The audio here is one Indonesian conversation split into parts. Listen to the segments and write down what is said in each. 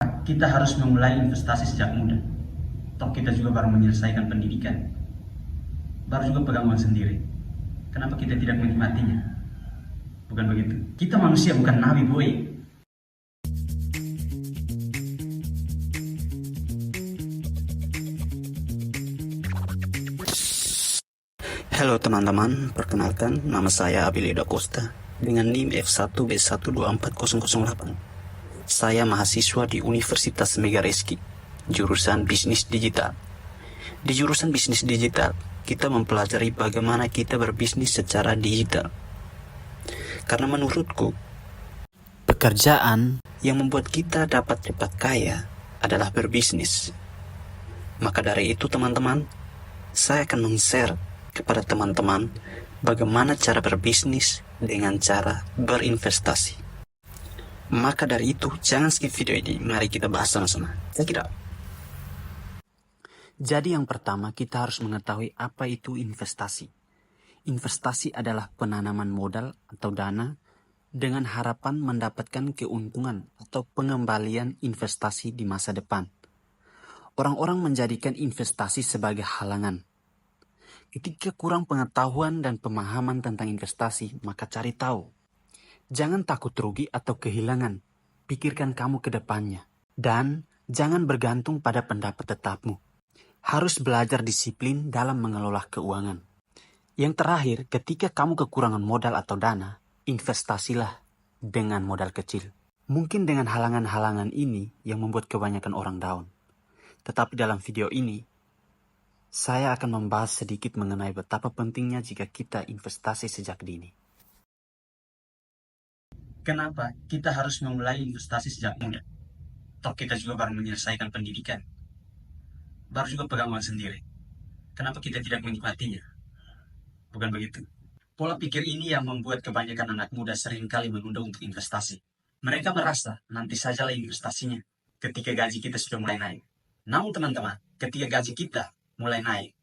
Kita harus memulai investasi sejak muda. Toh kita juga baru menyelesaikan pendidikan, baru juga pegang uang sendiri. Kenapa kita tidak menikmatinya? Bukan begitu? Kita manusia bukan nabi, boy. Halo teman-teman, perkenalkan nama saya Abilida Costa dengan NIM F1B124008. Saya mahasiswa di Universitas Megareski, jurusan Bisnis Digital. Di jurusan Bisnis Digital, kita mempelajari bagaimana kita berbisnis secara digital. Karena menurutku, pekerjaan yang membuat kita dapat cepat kaya adalah berbisnis. Maka dari itu teman-teman, saya akan men-share kepada teman-teman bagaimana cara berbisnis dengan cara berinvestasi. Maka dari itu, jangan skip video ini. Mari kita bahas sama-sama. Check it out. Jadi yang pertama, kita harus mengetahui apa itu investasi. Investasi adalah penanaman modal atau dana dengan harapan mendapatkan keuntungan atau pengembalian investasi di masa depan. Orang-orang menjadikan investasi sebagai halangan. Ketika kurang pengetahuan dan pemahaman tentang investasi, maka cari tahu. Jangan takut rugi atau kehilangan. Pikirkan kamu ke depannya. Dan jangan bergantung pada pendapat tetapmu. Harus belajar disiplin dalam mengelola keuangan. Yang terakhir, ketika kamu kekurangan modal atau dana, investasilah dengan modal kecil. Mungkin dengan halangan-halangan ini yang membuat kebanyakan orang down. Tetapi dalam video ini, saya akan membahas sedikit mengenai betapa pentingnya jika kita investasi sejak dini. Kenapa kita harus memulai investasi sejak muda? Toh kita juga baru menyelesaikan pendidikan, baru juga pegang uang sendiri. Kenapa kita tidak menikmatinya? Bukan begitu? Pola pikir ini yang membuat kebanyakan anak muda seringkali menunda untuk investasi. Mereka merasa nanti sajalah investasinya ketika gaji kita sudah mulai naik. Namun teman-teman, ketika gaji kita mulai naik,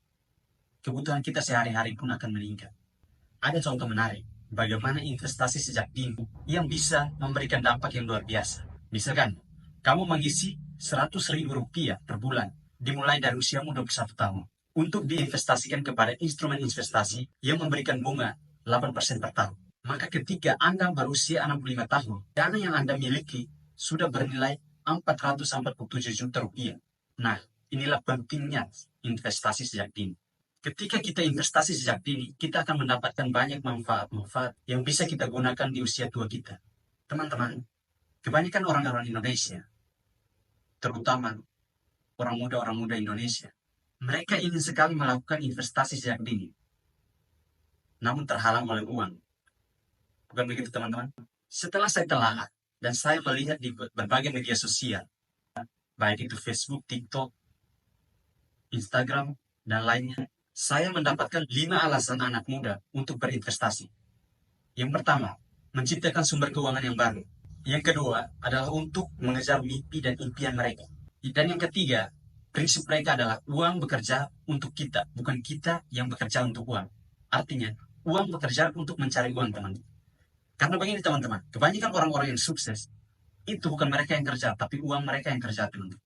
kebutuhan kita sehari-hari pun akan meningkat. Ada contoh menarik, bagaimana investasi sejak dini yang bisa memberikan dampak yang luar biasa. Misalkan, kamu mengisi Rp100.000 per bulan, dimulai dari usiamu 21 tahun, untuk diinvestasikan kepada instrumen investasi yang memberikan bunga 8% per tahun. Maka ketika Anda berusia 65 tahun, dana yang Anda miliki sudah bernilai Rp447 juta. Nah, inilah pentingnya investasi sejak dini. Ketika kita investasi sejak dini, kita akan mendapatkan banyak manfaat-manfaat yang bisa kita gunakan di usia tua kita. Teman-teman, kebanyakan orang-orang Indonesia, terutama orang muda Indonesia, mereka ingin sekali melakukan investasi sejak dini, namun terhalang oleh uang. Bukan begitu teman-teman? Setelah saya telah dan saya melihat di berbagai media sosial, baik itu Facebook, TikTok, Instagram, dan lainnya, saya mendapatkan 5 alasan anak muda untuk berinvestasi. Yang pertama, menciptakan sumber keuangan yang baru. Yang kedua adalah untuk mengejar mimpi dan impian mereka. Dan yang ketiga, prinsip mereka adalah uang bekerja untuk kita, bukan kita yang bekerja untuk uang. Artinya, uang bekerja untuk mencari uang, teman-teman. Karena begini teman-teman, kebanyakan orang-orang yang sukses, itu bukan mereka yang kerja, tapi uang mereka yang kerja, teman-teman.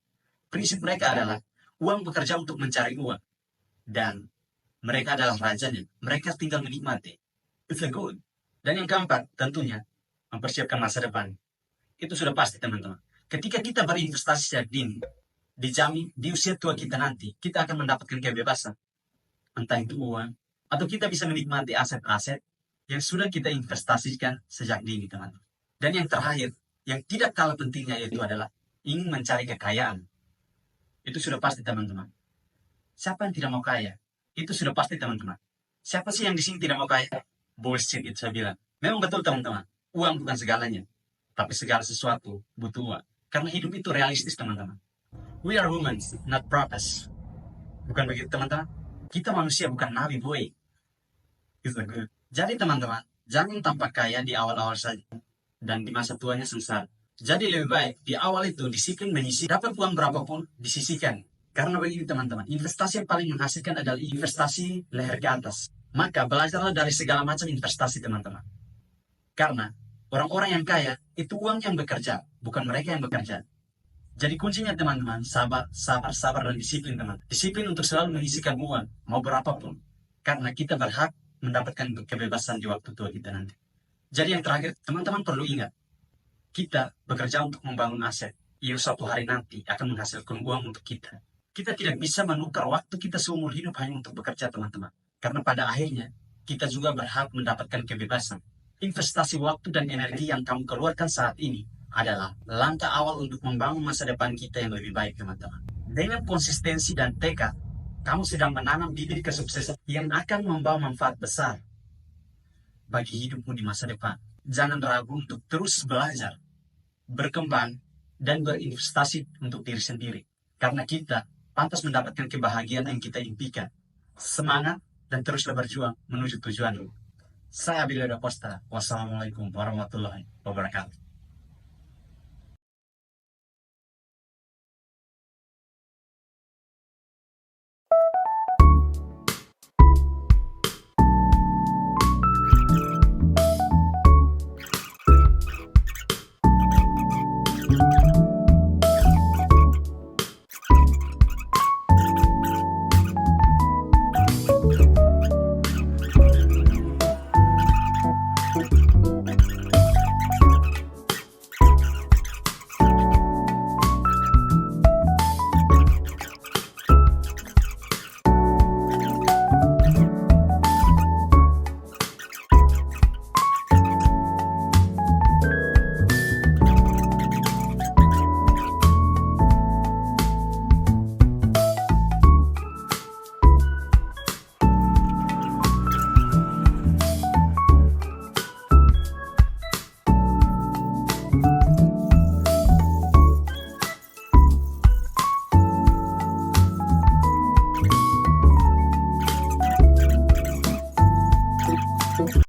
Prinsip mereka adalah uang bekerja untuk mencari uang. Dan mereka adalah rajanya. Mereka tinggal menikmati. It's a good. Dan yang keempat, tentunya, mempersiapkan masa depan. Itu sudah pasti, teman-teman. Ketika kita berinvestasi sejak dini, dijamin di usia tua kita nanti, kita akan mendapatkan kebebasan. Entah itu uang, atau kita bisa menikmati aset-aset yang sudah kita investasikan sejak dini, teman-teman. Dan yang terakhir, yang tidak kalah pentingnya yaitu adalah ingin mencari kekayaan. Itu sudah pasti, teman-teman. Siapa yang tidak mau kaya? Itu sudah pasti, teman-teman. Siapa sih yang di sini tidak mau kaya? Bullshit, itu saya bilang. Memang betul, teman-teman. Uang bukan segalanya. Tapi segala sesuatu butuh uang. Karena hidup itu realistis, teman-teman. We are humans, not prophets. Bukan begitu, teman-teman? Kita manusia, bukan nabi, boy. It's good. Jadi, teman-teman, jangan tampak kaya di awal-awal saja. Dan di masa tuanya sengsara. Jadi lebih baik di awal itu disiplin menyisih, dapat uang berapapun disisihkan. Karena begini teman-teman, investasi yang paling menghasilkan adalah investasi leher ke atas. Maka belajarlah dari segala macam investasi teman-teman. Karena orang-orang yang kaya itu uang yang bekerja, bukan mereka yang bekerja. Jadi kuncinya teman-teman, sabar, sabar, sabar, dan disiplin teman. Disiplin untuk selalu mengisikan uang, mau berapapun. Karena kita berhak mendapatkan kebebasan di waktu tua kita nanti. Jadi yang terakhir, teman-teman perlu ingat, kita bekerja untuk membangun aset. Yang suatu hari nanti akan menghasilkan uang untuk kita. Kita tidak bisa menukar waktu kita seumur hidup hanya untuk bekerja teman-teman. Karena pada akhirnya, kita juga berhak mendapatkan kebebasan. Investasi waktu dan energi yang kamu keluarkan saat ini adalah langkah awal untuk membangun masa depan kita yang lebih baik teman-teman. Dengan konsistensi dan tekad, kamu sedang menanam bibit kesuksesan yang akan membawa manfaat besar bagi hidupmu di masa depan. Jangan ragu untuk terus belajar, berkembang, dan berinvestasi untuk diri sendiri. Karena kita pantas mendapatkan kebahagiaan yang kita impikan. Semangat dan teruslah berjuang menuju tujuan. Saya Abilela Costa. Wassalamualaikum warahmatullahi wabarakatuh.